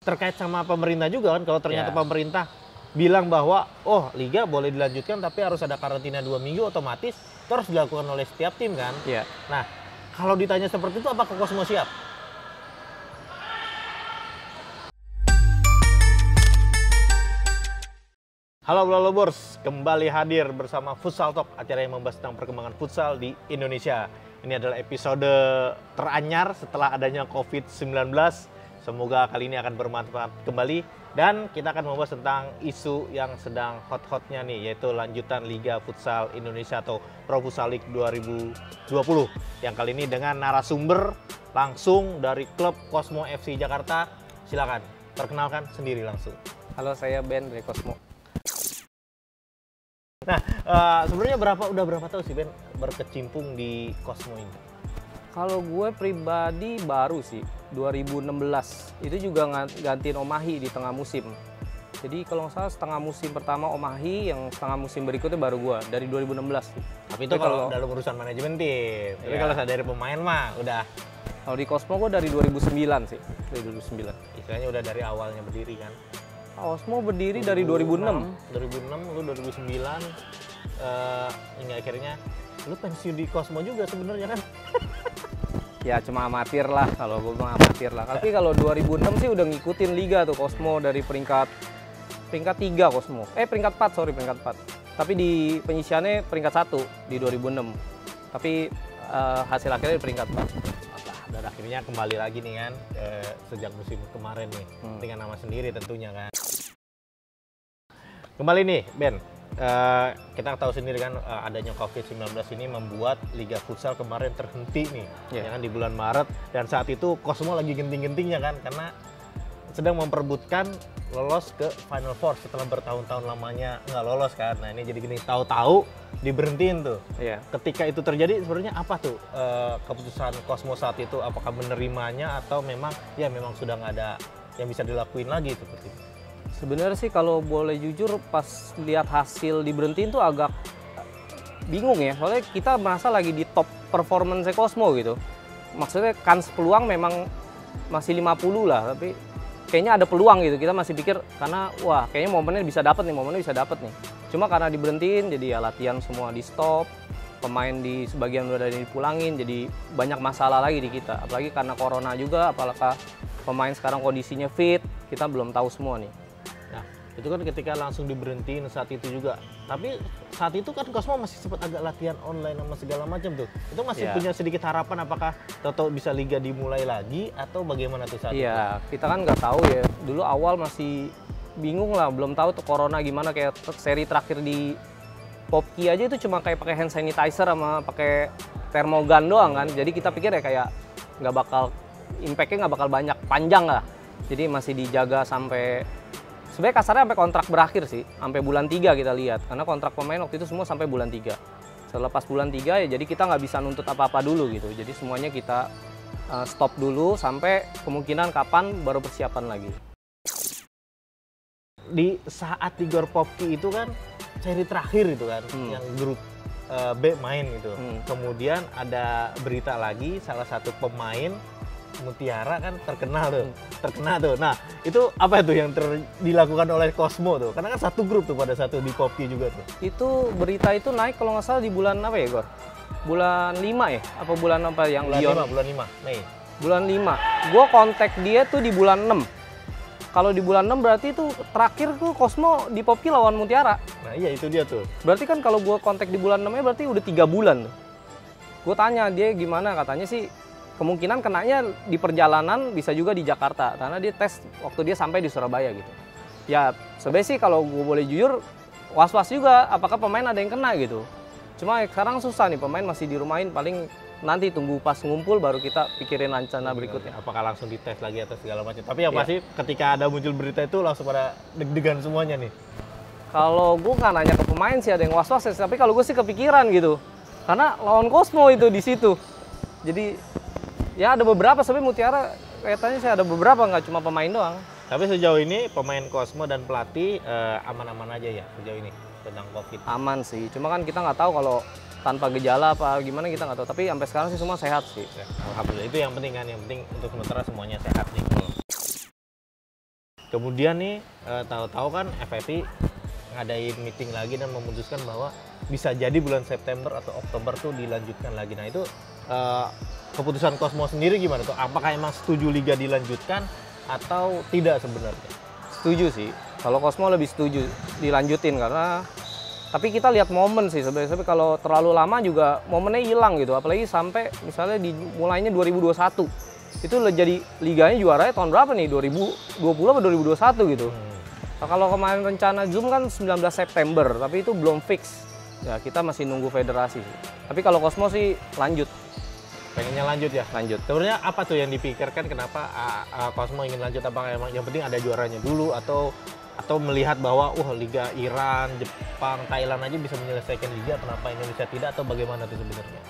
terkait sama pemerintah juga kan, kalau ternyata Ya. pemerintah bilang bahwa oh liga boleh dilanjutkan tapi harus ada karantina 2 minggu, otomatis terus dilakukan oleh setiap tim kan. Iya. Nah, kalau ditanya seperti itu apakah Cosmo siap? Halo Blalobers, kembali hadir bersama Futsal Talk, acara yang membahas tentang perkembangan futsal di Indonesia. Ini adalah episode teranyar setelah adanya COVID-19. Semoga kali ini akan bermanfaat kembali. Dan kita akan membahas tentang isu yang sedang hot-hotnya nih, yaitu lanjutan Liga Futsal Indonesia atau Pro Futsal League 2020. Yang kali ini dengan narasumber langsung dari klub Cosmo FC Jakarta. Silakan, perkenalkan sendiri langsung. Halo, saya Ben dari Cosmo. Nah, sebenarnya udah berapa tahun sih Ben berkecimpung di Cosmo ini? Kalau gue pribadi baru sih, 2016. Itu juga gantiin Om Ahi di tengah musim. Jadi kalau nggak salah setengah musim pertama Om Ahi, yang setengah musim berikutnya baru gue, dari 2016 sih. Tapi itu kalau dalam urusan manajemen tim. Tapi Iya. kalau dari pemain mah udah, Kalau di Cosmo gue dari 2009 sih, dari 2009. istilahnya udah dari awalnya berdiri kan. Cosmo berdiri dari 2006. 2006, lu 2009, hingga akhirnya lu pensiun di Cosmo juga sebenarnya kan. Ya cuma amatir lah, kalau gue bilang amatir lah. Tapi kalau 2006 sih udah ngikutin liga tuh Cosmo dari peringkat 3 Cosmo. Peringkat 4, sorry, peringkat 4. Tapi di penyisiannya peringkat 1 di 2006. Tapi hasil akhirnya di peringkat 4. Dan akhirnya kembali lagi nih kan, sejak musim kemarin nih, dengan nama sendiri tentunya kan. Kembali nih Ben, kita tahu sendiri kan adanya COVID-19 ini membuat Liga Futsal kemarin terhenti nih, ya kan, di bulan Maret. Dan saat itu Cosmo lagi genting-gentingnya kan, karena sedang memperebutkan lolos ke Final Four setelah bertahun-tahun lamanya nggak lolos kan. Nah ini jadi gini, tahu-tahu diberhentiin tuh. Iya. Ketika itu terjadi sebenarnya apa tuh keputusan Cosmo saat itu? Apakah menerimanya atau memang sudah nggak ada yang bisa dilakuin lagi seperti itu? Sebenarnya sih kalau boleh jujur pas lihat hasil diberhentiin tuh agak bingung ya. Soalnya kita merasa lagi di top performance Cosmo gitu. Maksudnya kans peluang memang masih 50 lah, tapi kayaknya ada peluang gitu. Kita masih pikir karena wah kayaknya momennya bisa dapat nih. Cuma karena diberhentiin jadi ya latihan semua di stop. Pemain di sebagian udah dipulangin, jadi banyak masalah lagi di kita. Apalagi karena corona juga, apakah pemain sekarang kondisinya fit, kita belum tahu semua nih. Nah, itu kan ketika langsung diberhentiin saat itu juga. Tapi saat itu kan Cosmo masih sempat agak latihan online sama segala macam tuh. Itu masih punya sedikit harapan apakah tahu bisa liga dimulai lagi atau bagaimana tuh saat itu? Iya, kita kan nggak tahu ya. Dulu awal masih bingung lah, belum tahu tuh corona gimana. Kayak seri terakhir di Popki aja itu cuma kayak pakai hand sanitizer sama pakai termogan doang kan. Jadi kita pikir ya kayak nggak bakal, impact-nya nggak bakal banyak, panjang lah. Jadi masih dijaga sampai, sebenarnya kasarnya sampai kontrak berakhir sih, sampai bulan 3 kita lihat. Karena kontrak pemain waktu itu semua sampai bulan 3. Selepas bulan 3 ya jadi kita nggak bisa nuntut apa-apa dulu gitu. Jadi semuanya kita stop dulu sampai kemungkinan kapan baru persiapan lagi. Di saat di Gor Popki itu kan seri terakhir itu kan, yang grup B main gitu. Kemudian ada berita lagi salah satu pemain Mutiara kan terkena tuh. Nah itu apa itu yang dilakukan oleh Cosmo tuh? Karena kan satu grup tuh pada satu di Popki juga tuh. Itu berita itu naik kalau nggak salah di bulan apa ya, Gor? Bulan 5 ya? Apa bulan apa yang Lyon? Bulan 5 Mei. Bulan 5. Gua kontak dia tuh di bulan 6. Kalau di bulan 6 berarti itu terakhir tuh Cosmo di Popki lawan Mutiara. Nah iya itu dia tuh. Berarti kan kalau gua kontak di bulan 6-nya berarti udah 3 bulan tuh. Gue tanya dia gimana, katanya sih kemungkinan kenanya di perjalanan, bisa juga di Jakarta. Karena dia tes waktu dia sampai di Surabaya gitu. Ya sebenarnya sih kalau gue boleh jujur, was-was juga apakah pemain ada yang kena gitu. Cuma sekarang susah nih, pemain masih dirumahin, paling nanti tunggu pas ngumpul baru kita pikirin rencana berikutnya. Apakah langsung dites lagi atau segala macam. Tapi yang pasti ketika ada muncul berita itu langsung pada deg-degan semuanya nih. Kalau gue nggak nanya ke pemain sih ada yang was-was ya, tapi kalau gue sih kepikiran gitu. Karena lawan Cosmo itu di situ. Jadi ya ada beberapa, sebenarnya Mutiara kayaknya sih ada beberapa, nggak cuma pemain doang. Tapi sejauh ini pemain Cosmo dan pelatih aman-aman aja ya sejauh ini tentang COVID? Aman sih, cuma kan kita nggak tahu kalau tanpa gejala apa gimana kita nggak tahu. Tapi sampai sekarang sih semua sehat sih. Ya, alhamdulillah itu yang penting kan, yang penting untuk sementara semuanya sehat nih. Kemudian nih tahu-tahu kan FFI ngadain meeting lagi dan memutuskan bahwa bisa jadi bulan September atau Oktober tuh dilanjutkan lagi. Nah itu keputusan Cosmo sendiri gimana tuh? Apakah emang setuju liga dilanjutkan atau tidak sebenarnya? Setuju sih. Kalau Cosmo lebih setuju dilanjutin karena tapi kita lihat momen sih sebenarnya. Tapi kalau terlalu lama juga momennya hilang gitu. Apalagi sampai misalnya dimulainya 2021. Itu jadi liganya juaranya tahun berapa nih? 2020 atau 2021 gitu. Nah, kalau kemarin rencana Zoom kan 19 September, tapi itu belum fix. Ya, kita masih nunggu federasi sih. Tapi kalau Cosmo sih lanjut. Pengennya lanjut ya? Lanjut. Sebenarnya apa tuh yang dipikirkan kenapa Cosmo ingin lanjut? Apakah emang yang penting ada juaranya dulu atau melihat bahwa Liga Iran, Jepang, Thailand aja bisa menyelesaikan liga, kenapa Indonesia tidak, atau bagaimana tuh sebenarnya?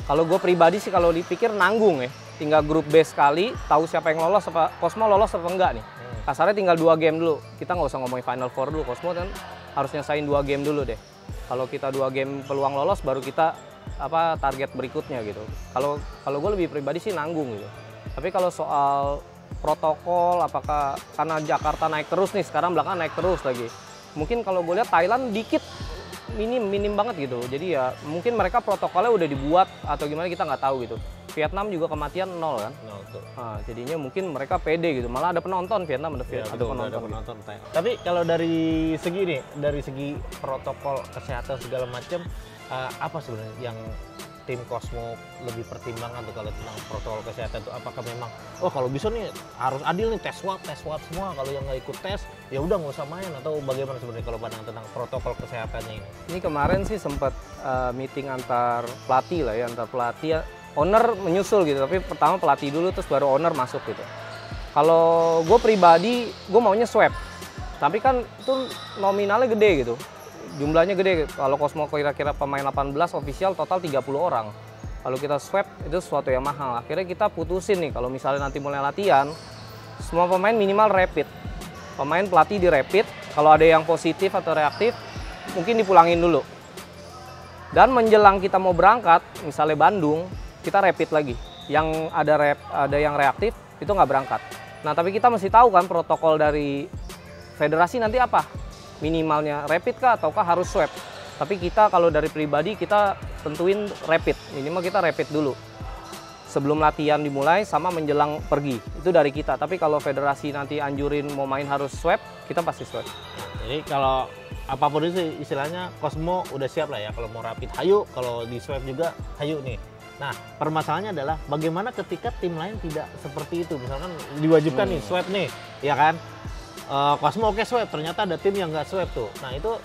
Kalau gue pribadi sih kalau dipikir nanggung ya. Tinggal grup B sekali, tahu siapa yang lolos, apa Cosmo lolos apa enggak nih. Kasarnya tinggal 2 game dulu. Kita nggak usah ngomongin Final Four dulu. Cosmo kan harus nyesain 2 game dulu deh. Kalau kita 2 game peluang lolos, baru kita target berikutnya gitu. Kalau gue lebih pribadi sih nanggung gitu. Tapi kalau soal protokol, apakah karena Jakarta naik terus nih, sekarang belakangan naik terus lagi. Mungkin kalau gue lihat Thailand dikit, minim banget gitu. Jadi ya mungkin mereka protokolnya udah dibuat atau gimana kita nggak tahu gitu. Vietnam juga kematian 0 kan. 0 tuh. Nah, jadinya mungkin mereka pede gitu. Malah ada penonton Vietnam, ada penonton. Ada penonton. Gitu. Tapi kalau dari segi protokol kesehatan segala macam, apa sebenarnya yang tim Cosmo lebih pertimbangkan tuh kalau tentang protokol kesehatan itu? Apakah memang kalau bisa nih harus adil nih, tes swab semua, kalau yang nggak ikut tes ya udah nggak usah main, atau bagaimana sebenarnya kalau pandangan tentang protokol kesehatannya ini? Ini kemarin sih sempat meeting antar pelatih lah ya, owner menyusul gitu, tapi pertama pelatih dulu terus baru owner masuk gitu. Kalau gue pribadi, gue maunya swab, tapi kan itu nominalnya gede gitu, jumlahnya gede. Kalau Cosmo kira-kira pemain 18 official total 30 orang. Kalau kita swab itu sesuatu yang mahal. Akhirnya kita putusin nih, kalau misalnya nanti mulai latihan, semua pemain minimal rapid. Pemain pelatih di rapid, kalau ada yang positif atau reaktif, mungkin dipulangin dulu. Dan menjelang kita mau berangkat, misalnya Bandung, kita rapid lagi. Yang ada yang reaktif itu nggak berangkat. Nah tapi kita mesti tahu kan protokol dari federasi nanti apa, minimalnya rapid kah ataukah harus swab. Tapi kita kalau dari pribadi kita tentuin rapid, minimal kita rapid dulu sebelum latihan dimulai sama menjelang pergi, itu dari kita. Tapi kalau federasi nanti anjurin mau main harus swab, kita pasti swab. Jadi kalau apapun itu istilahnya Cosmo udah siap lah ya, kalau mau rapid hayu, kalau di swab juga hayu nih. Nah, permasalahannya adalah bagaimana ketika tim lain tidak seperti itu. Misalkan diwajibkan nih swab nih, ya kan? Cosmo oke swab, ternyata ada tim yang nggak swab tuh. Nah, itu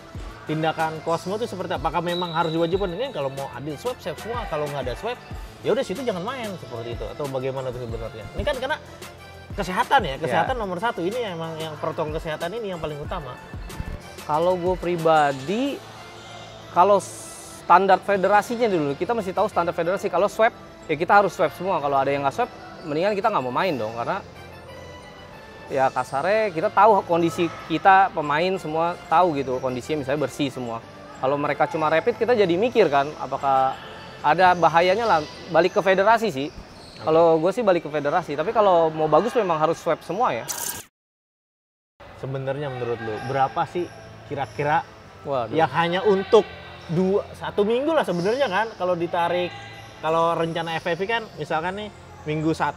tindakan Cosmo itu seperti apa? Apakah memang harus diwajibkan? Ini kalau mau adil swab semua, kalau nggak ada swab, ya udah situ jangan main seperti itu. Atau bagaimana tuh sebenarnya? Ini kan karena kesehatan ya, kesehatan nomor satu. Ini emang yang protokol kesehatan ini yang paling utama. Kalau gue pribadi, kalau standar federasinya dulu, kita mesti tahu standar federasi. Kalau swab, ya kita harus swab semua. Kalau ada yang nggak swab, mendingan kita nggak mau main dong. Karena ya kasarnya kita tahu kondisi kita, pemain semua tahu gitu. Kondisinya misalnya bersih semua. Kalau mereka cuma rapid, kita jadi mikir kan, apakah ada bahayanya lah. Balik ke federasi sih. Kalau gue sih balik ke federasi. Tapi kalau mau bagus memang harus swab semua ya. Sebenarnya menurut lu, berapa sih kira-kira yang hanya untuk 1 minggu lah sebenarnya kan, kalau ditarik, kalau rencana FFV kan misalkan nih minggu 1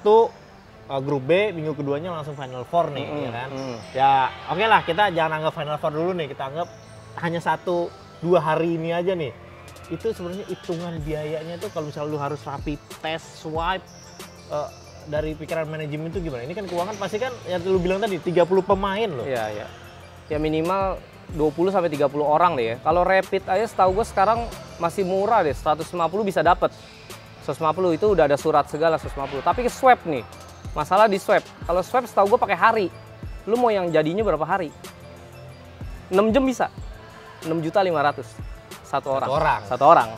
grup B, minggu keduanya langsung Final Four nih, ya kan. Ya oke lah, kita jangan anggap Final Four dulu nih, kita anggap hanya 1-2 hari ini aja nih. Itu sebenarnya hitungan biayanya tuh kalau misalnya lu harus rapid test, swipe, dari pikiran manajemen itu gimana? Ini kan keuangan pasti kan yang lu bilang tadi 30 pemain loh. Iya, iya. Ya minimal 20-30 orang deh ya. Kalau rapid aja setahu gue sekarang masih murah deh, 150 bisa dapet. 150 itu udah ada surat segala 150. Tapi swab nih, masalah di swab. Kalau swab setahu gue pakai hari. Lu mau yang jadinya berapa hari? 6 jam bisa. 6.500.000 satu orang.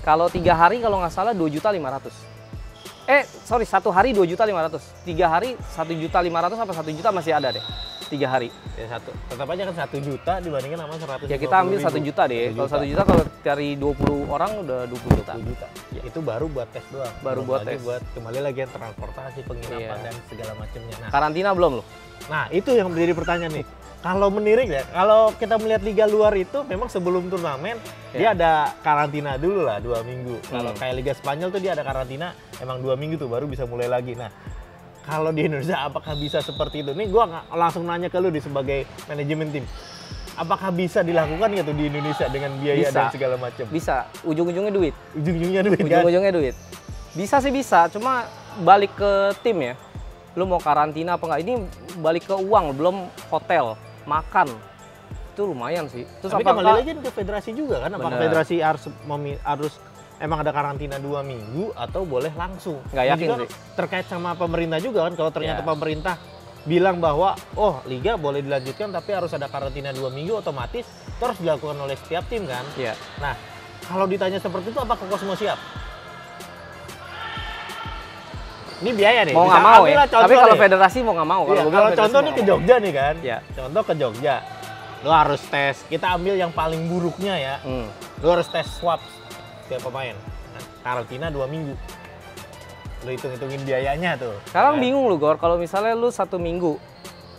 Kalau 3 hari kalau nggak salah 2.500.000. Sorry, 1 hari 2.500.000. 3 hari 1.500.000 apa 1 juta masih ada deh. 3 hari. Ya tetap aja kan 1 juta dibandingkan sama 150.000. Ya kita ambil 1 juta deh. Kalau 1 juta kalau dari 20 orang udah 20 juta. 20 juta. Ya. Itu baru buat tes doang. Baru belum buat lagi tes. Buat kembali lagi yang transportasi, penginapan dan segala macamnya. Nah, karantina belum loh? Nah, itu yang menjadi pertanyaan nih. Kalau menirik ya, kalau kita melihat liga luar itu memang sebelum turnamen dia ada karantina dulu lah 2 minggu. Kalau kayak Liga Spanyol tuh dia ada karantina emang 2 minggu tuh baru bisa mulai lagi. Nah, kalau di Indonesia apakah bisa seperti itu? Nih gua langsung nanya ke lu di sebagai manajemen tim. Apakah bisa dilakukan gitu di Indonesia dengan biaya dan segala macam? Bisa. Ujung-ujungnya duit. Ujung-ujungnya duit kan? Ujung-ujungnya duit. Bisa sih bisa, cuma balik ke tim ya. Lu mau karantina apa enggak? Ini balik ke uang, belum hotel, makan. Itu lumayan sih. Terus tapi kembali lagi ke federasi juga kan? Apakah federasi harus emang ada karantina 2 minggu atau boleh langsung? Nggak yakin juga sih. Terkait sama pemerintah juga kan? Kalau ternyata pemerintah bilang bahwa oh liga boleh dilanjutkan tapi harus ada karantina 2 minggu, otomatis itu harus dilakukan oleh setiap tim kan? Iya. Nah, kalau ditanya seperti itu apakah Cosmo siap? Ini biaya nih. Mau nggak mau ya. Tapi kalau federasi mau nggak mau. Kalau contoh nih ke Jogja nih kan. Iya. Contoh ke Jogja. Lo harus tes. Kita ambil yang paling buruknya ya. Lo harus tes swab setiap pemain. Nah, karantina 2 minggu. Lo hitung-hitungin biayanya tuh. Sekarang bingung lu Gor, kalau misalnya lu 1 minggu.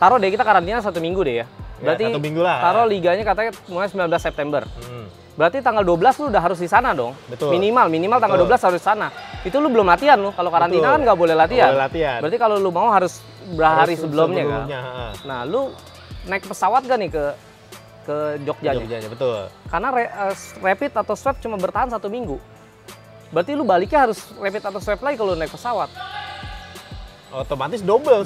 Taruh deh kita karantina 1 minggu deh ya. Berarti 1 minggu lah. Taruh liganya katanya mulai 19 September. Berarti tanggal 12 lu udah harus di sana dong. Betul. Minimal tanggal 12 harus di sana. Itu lu belum latihan lu. Kalau karantina kan nggak boleh latihan. Berarti kalau lu mau harus berhari sebelumnya kan. Nah, lu naik pesawat gak nih ke Jogja? Jogjanya, betul. Karena rapid atau swab cuma bertahan 1 minggu. Berarti lu baliknya harus rapid atau swab lagi kalau naik pesawat. Otomatis double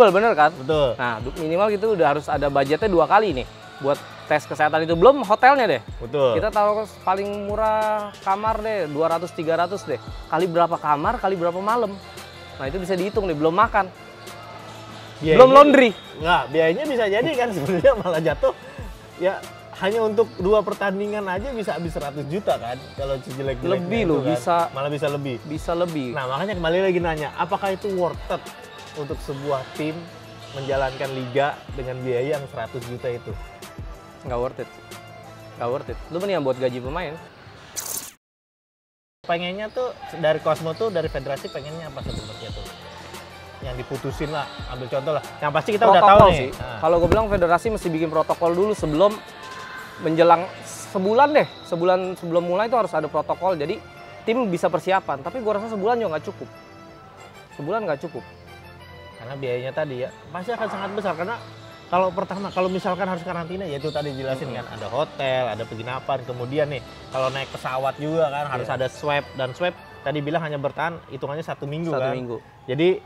bener kan? Betul. Nah, minimal gitu udah harus ada budgetnya 2 kali nih buat tes kesehatan itu. Belum hotelnya deh. Betul. Kita taruh paling murah kamar deh, 200-300 deh. Kali berapa kamar, kali berapa malam. Nah, itu bisa dihitung nih, belum makan. Biayanya, belum laundry. Nggak, biayanya bisa jadi kan sebenarnya malah jatuh. Ya, hanya untuk 2 pertandingan aja bisa habis 100 juta kan. Kalau jelek-jeleknya lebih loh, kan. bisa. Malah bisa lebih. Bisa lebih. Nah, makanya kembali lagi nanya, apakah itu worth it untuk sebuah tim menjalankan liga dengan biaya yang 100 juta itu? Nggak worth it. Nggak worth it. Lu mendingan buat gaji pemain. Pengennya tuh dari Cosmo tuh, dari federasi pengennya apa sebenarnya tuh? Yang diputusin lah, ambil contoh lah. Yang pasti kita protokol udah tahu sih. nih. Nah. Kalau gue bilang federasi mesti bikin protokol dulu sebelum menjelang sebulan deh. Sebulan sebelum mulai itu harus ada protokol. Jadi tim bisa persiapan. Tapi gue rasa sebulan juga nggak cukup. Sebulan nggak cukup. Karena biayanya tadi ya pasti akan sangat besar. Karena kalau misalkan harus karantina, ya itu tadi jelasin kan, ada hotel, ada penginapan, kemudian nih kalau naik pesawat juga kan harus ada swab, dan swab tadi bilang hanya bertahan hitungannya 1 minggu kan. 1 minggu. Jadi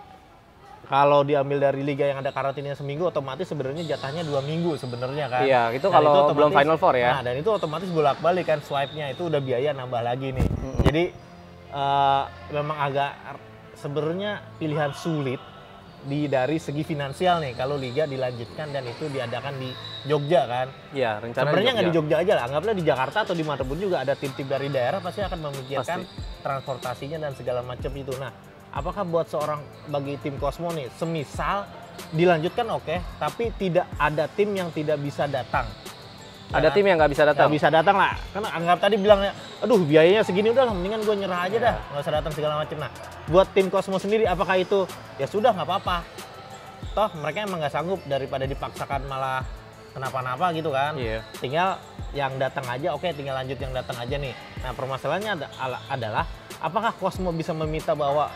kalau diambil dari liga yang ada karantinanya seminggu, otomatis sebenarnya jatahnya 2 minggu sebenarnya kan. Iya, itu kalau belum Final Four ya. Nah, dan itu otomatis bolak-balik kan swabnya, itu udah biaya nambah lagi nih. Jadi memang agak sebenarnya pilihan sulit dari segi finansial nih kalau liga dilanjutkan dan itu diadakan di Jogja kan. Iya, rencana sebenarnya nggak di Jogja aja lah, anggaplah di Jakarta atau di mana pun juga ada tim-tim dari daerah pasti akan memikirkan transportasinya dan segala macam itu. Nah, apakah buat bagi tim Cosmo nih, semisal dilanjutkan oke, tapi tidak ada tim yang tidak bisa datang. Ada tim yang nggak bisa datang? Nggak bisa datang lah, karena anggap tadi bilangnya, aduh biayanya segini udah lah, mendingan gue nyerah aja dah, nggak usah datang segala macam. Nah, buat tim Cosmo sendiri, apakah itu ya sudah nggak apa-apa? Toh mereka emang nggak sanggup daripada dipaksakan malah kenapa-napa gitu kan. Tinggal yang datang aja, oke, tinggal lanjut yang datang aja nih. Nah, permasalahannya adalah apakah Cosmo bisa meminta bahwa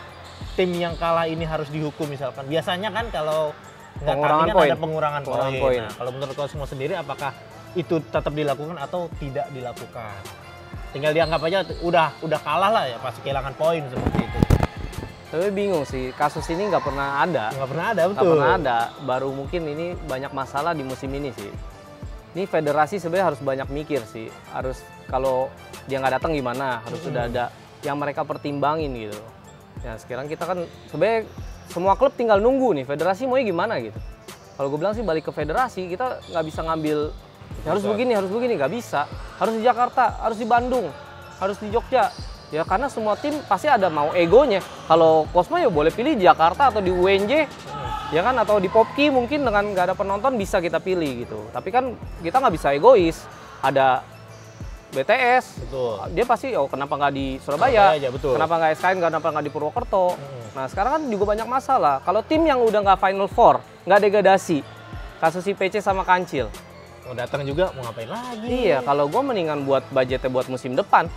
tim yang kalah ini harus dihukum misalkan? Biasanya kan kalau nggak tanding kan ada pengurangan poin. Nah, kalau menurut Cosmo sendiri apakah itu tetap dilakukan atau tidak dilakukan? Tinggal dianggap aja udah kalah lah ya, pasti kehilangan poin seperti itu. Tapi bingung sih, kasus ini nggak pernah ada. Nggak pernah ada, betul. Nggak pernah ada, baru mungkin ini banyak masalah di musim ini sih. Ini federasi sebenarnya harus banyak mikir sih. Harus, kalau dia nggak datang gimana, harus sudah ada yang mereka pertimbangin gitu. Ya sekarang kita kan sebenarnya semua klub tinggal nunggu nih, federasi maunya gimana gitu. Kalau gue bilang sih balik ke federasi, kita nggak bisa ngambil harus begini, nggak bisa. Harus di Jakarta, harus di Bandung, harus di Jogja. Ya karena semua tim pasti ada mau egonya. Kalau Cosmo ya boleh pilih di Jakarta atau di UNJ. Ya kan, atau di Popki mungkin dengan nggak ada penonton bisa kita pilih gitu. Tapi kan kita nggak bisa egois. Ada BTS, Betul. dia pasti kenapa nggak di Surabaya, Surabaya aja, betul. kenapa nggak SKN, kenapa nggak di Purwokerto. Nah sekarang kan juga banyak masalah. Kalau tim yang udah nggak Final Four, nggak degradasi, kasus IPC sama Kancil. Mau datang juga mau ngapain lagi? Iya, kalau gue mendingan buat budgetnya buat musim depan,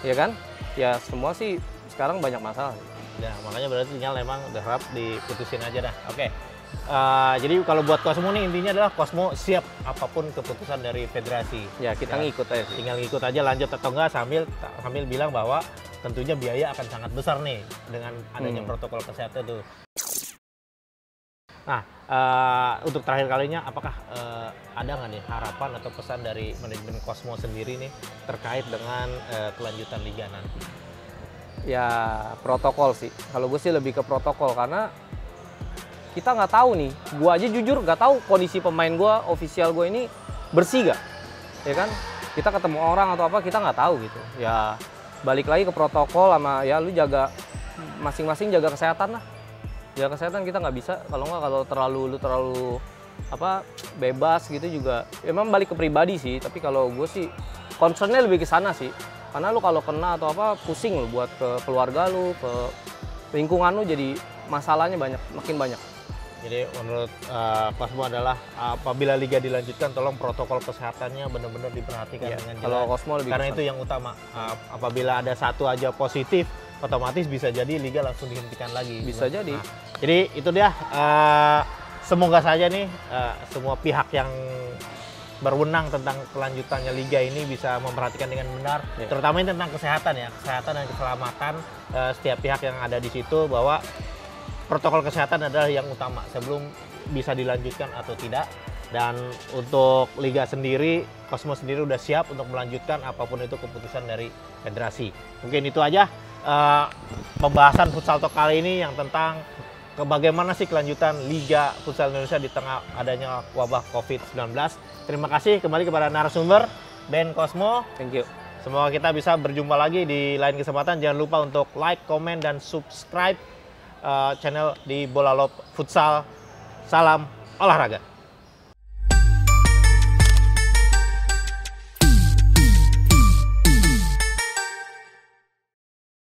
ya kan? Ya semua sih sekarang banyak masalah. Ya, makanya berarti tinggal memang berharap diputusin aja dah. Oke. Jadi kalau buat Cosmo nih intinya adalah Cosmo siap apapun keputusan dari federasi. Ya kita ngikut aja sih. Tinggal ngikut aja lanjut atau enggak sambil bilang bahwa tentunya biaya akan sangat besar nih dengan adanya protokol kesehatan itu. Nah, untuk terakhir kalinya apakah ada nggak nih harapan atau pesan dari manajemen Cosmo sendiri nih terkait dengan kelanjutan liga nanti? Ya protokol sih. Kalau gue sih lebih ke protokol karena kita nggak tahu nih. Gue aja jujur nggak tahu kondisi pemain gue, ofisial gue ini bersih gak, ya kan? Kita ketemu orang atau apa kita nggak tahu gitu. Ya balik lagi ke protokol sama ya lu jaga masing-masing jaga kesehatan lah. Jaga kesehatan kita nggak bisa kalau terlalu apa bebas gitu juga. Emang balik ke pribadi sih. Tapi kalau gue sih concernnya lebih ke sana sih. Karena lu kalau kena atau apa pusing lu buat ke keluarga lu, ke lingkungan lu jadi masalahnya makin banyak. Jadi menurut Cosmo adalah apabila liga dilanjutkan tolong protokol kesehatannya benar-benar diperhatikan dengan jelas. Kalau Cosmo lebih karena itu yang utama. Apabila ada satu aja positif, otomatis bisa jadi liga langsung dihentikan lagi. Bisa jadi. Jadi itu dia. Semoga saja nih semua pihak yang berwenang tentang kelanjutannya liga ini bisa memperhatikan dengan benar, terutama ini tentang kesehatan ya, kesehatan dan keselamatan setiap pihak yang ada di situ, bahwa protokol kesehatan adalah yang utama sebelum bisa dilanjutkan atau tidak. Dan untuk liga sendiri, Cosmo sendiri udah siap untuk melanjutkan apapun itu keputusan dari federasi. Mungkin itu aja pembahasan Futsal Talk kali ini yang tentang bagaimana sih kelanjutan Liga Futsal Indonesia di tengah adanya wabah COVID-19. Terima kasih kembali kepada narasumber Ben Cosmo. Thank you. Semoga kita bisa berjumpa lagi di lain kesempatan. Jangan lupa untuk like, komen, dan subscribe channel di Bola Love Futsal. Salam olahraga.